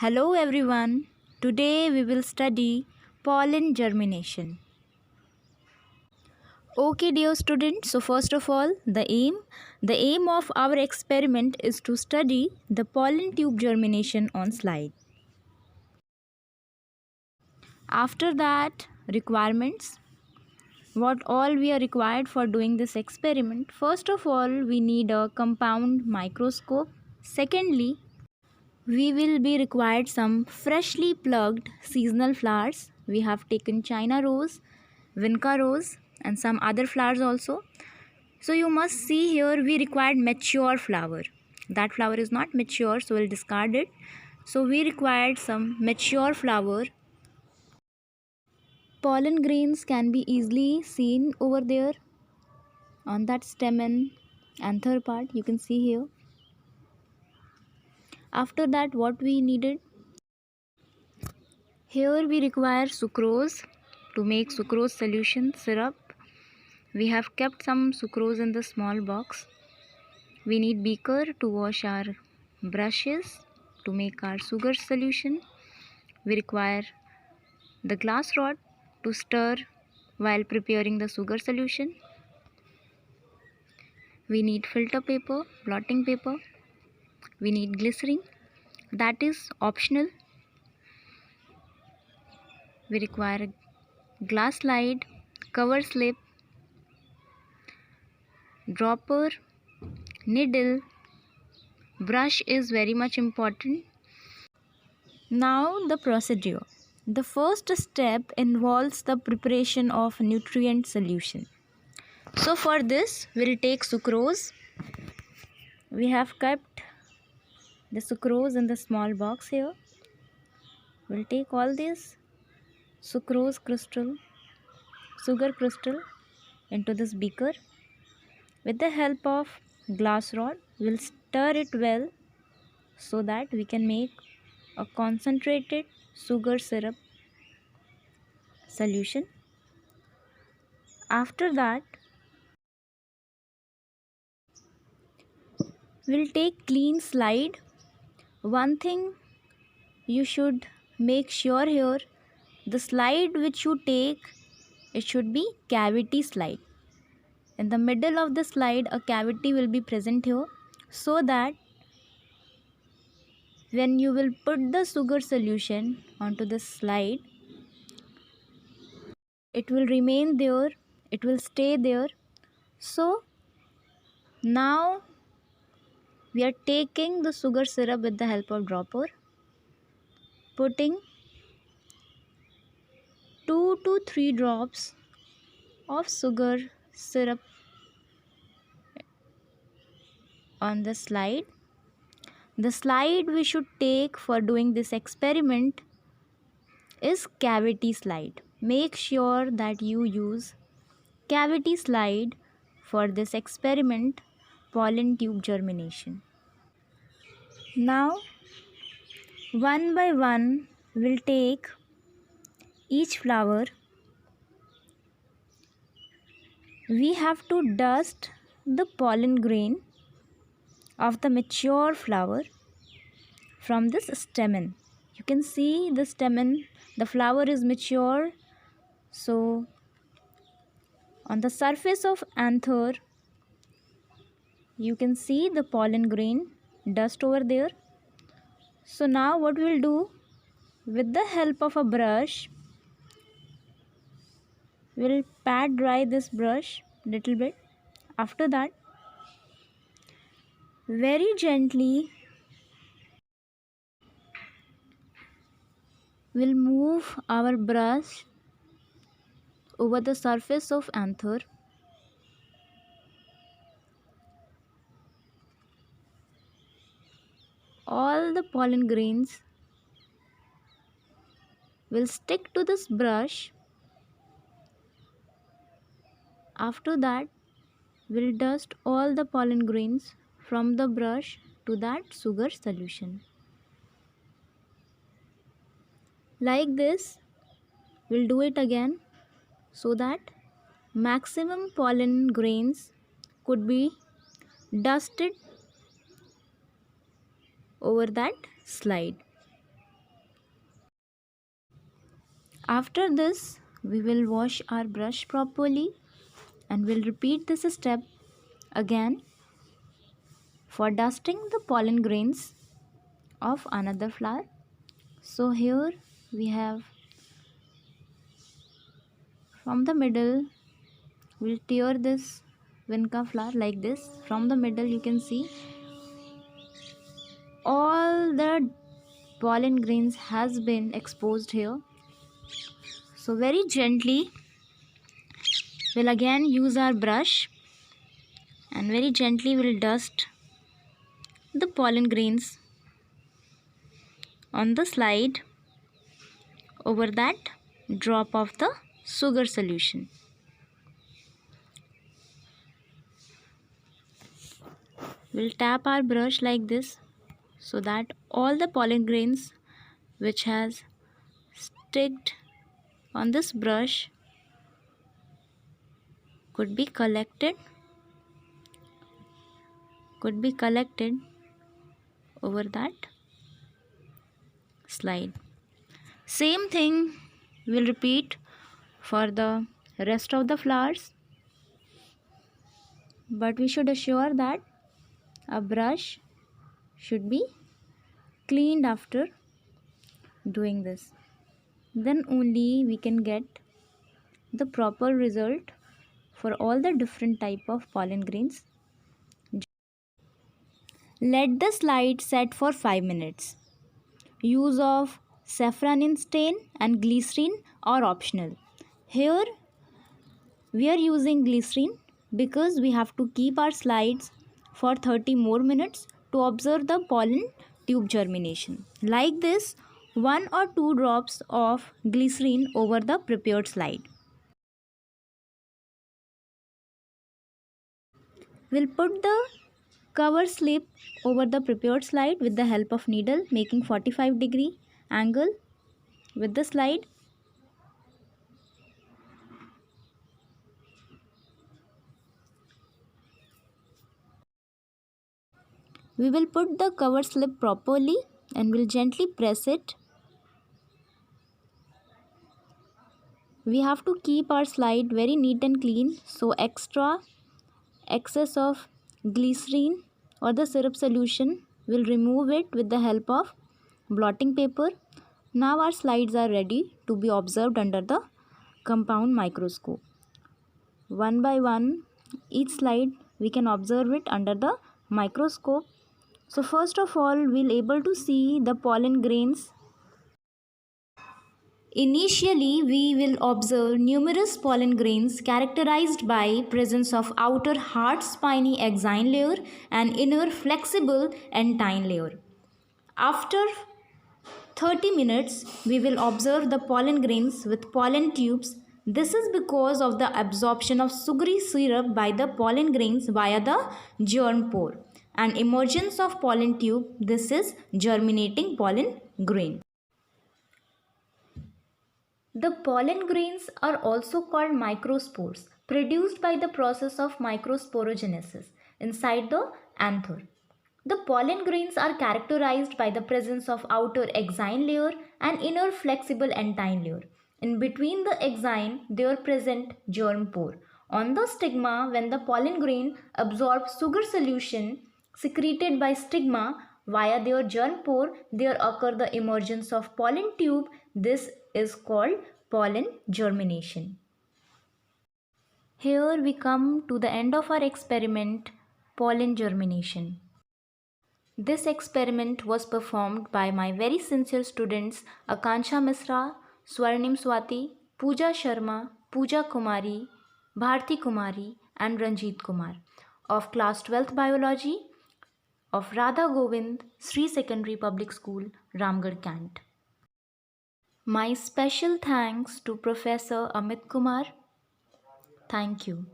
Hello everyone. Today we will study pollen germination. Okay dear students, so first of all, the aim of our experiment is to study the pollen tube germination on slide. After that, requirements. What all we are required for doing this experiment? First of all, we need a compound microscope. Secondly, we will be required some freshly plucked seasonal flowers. We have taken China rose, Vinca rose and some other flowers also. So you must see here we required mature flower. That flower is not mature, so we'll discard it. So we required some mature flower. Pollen grains can be easily seen over there on that stamen anther part. You can see here. After that, what we needed? Here we require sucrose to make sucrose solution syrup. We have kept some sucrose in the small box. We need beaker to wash our brushes to make our sugar solution. We require the glass rod to stir while preparing the sugar solution. We need filter paper, blotting paper. We need glycerin. That is optional. We require a glass slide, cover slip, dropper, needle, brush is very much important. Now the procedure. The first step involves the preparation of nutrient solution. So for this we'll take sucrose. We have kept the sucrose in the small box here. We'll take all this sucrose crystal, sugar crystal into this beaker. With the help of glass rod, we'll stir it well so that we can make a concentrated sugar syrup solution. After that, we'll take clean slide. One thing you should make sure here, the slide which you take, it should be cavity slide. In the middle of the slide, a cavity will be present here, so that when you will put the sugar solution onto the slide, it will remain there, it will stay there. So now we are taking the sugar syrup with the help of dropper, putting 2 to 3 drops of sugar syrup on the slide. The slide we should take for doing this experiment is cavity slide. Make sure that you use cavity slide for this experiment, pollen tube germination. Now, one by one, we'll take each flower. We have to dust the pollen grain of the mature flower from this stamen. You can see the stamen, the flower is mature. So on the surface of anther, you can see the pollen grain dust over there. So now what we'll do, with the help of a brush, we'll pat dry this brush little bit. After that, very gently we'll move our brush over the surface of anther. All the pollen grains will stick to this brush. After that, we'll dust all the pollen grains from the brush to that sugar solution. Like this, we'll do it again so that maximum pollen grains could be dusted over that slide. After this, we will wash our brush properly and we'll repeat this step again for dusting the pollen grains of another flower. So here we have from the middle, we'll tear this vinca flower like this. From the middle you can see all the pollen grains has been exposed here. So very gently we'll again use our brush and very gently we'll dust the pollen grains on the slide over that drop of the sugar solution. We'll tap our brush like this so that all the pollen grains which has sticked on this brush could be collected over that slide. Same thing we'll repeat for the rest of the flowers, but we should assure that a brush should be cleaned after doing this. Then only we can get the proper result for all the different type of pollen grains. Let the slide set for 5 minutes. Use of saffronin stain and glycerin are optional. Here we are using glycerin because we have to keep our slides for 30 more minutes to observe the pollen tube germination. Like this, 1 or 2 drops of glycerin over the prepared slide. We'll put the cover slip over the prepared slide with the help of needle, making 45-degree angle with the slide. We will put the cover slip properly and will gently press it. We have to keep our slide very neat and clean, so excess of glycerin or the syrup solution will remove it with the help of blotting paper. Now our slides are ready to be observed under the compound microscope. One by one, each slide we can observe it under the microscope. So first of all, we'll able to see the pollen grains. Initially, we will observe numerous pollen grains characterized by presence of outer hard spiny exine layer and inner flexible entine layer. After 30 minutes, we will observe the pollen grains with pollen tubes. This is because of the absorption of sugary syrup by the pollen grains via the germ pore and emergence of pollen tube. This is germinating pollen grain. The pollen grains are also called microspores, produced by the process of microsporogenesis inside the anther. The pollen grains are characterized by the presence of outer exine layer and inner flexible entine layer. In between the exine, there present germ pore. On the stigma, when the pollen grain absorbs sugar solution secreted by stigma via their germ pore, there occur the emergence of pollen tube. This is called pollen germination. Here we come to the end of our experiment, pollen germination. This experiment was performed by my very sincere students Akanksha Misra, Swarnim Swati, Pooja Sharma, Pooja Kumari, Bharti Kumari and Ranjit Kumar of class 12th Biology of Radha Govind Sri Secondary Public School, Ramgarh, Kant. My special thanks to Professor Amit Kumar. Thank you.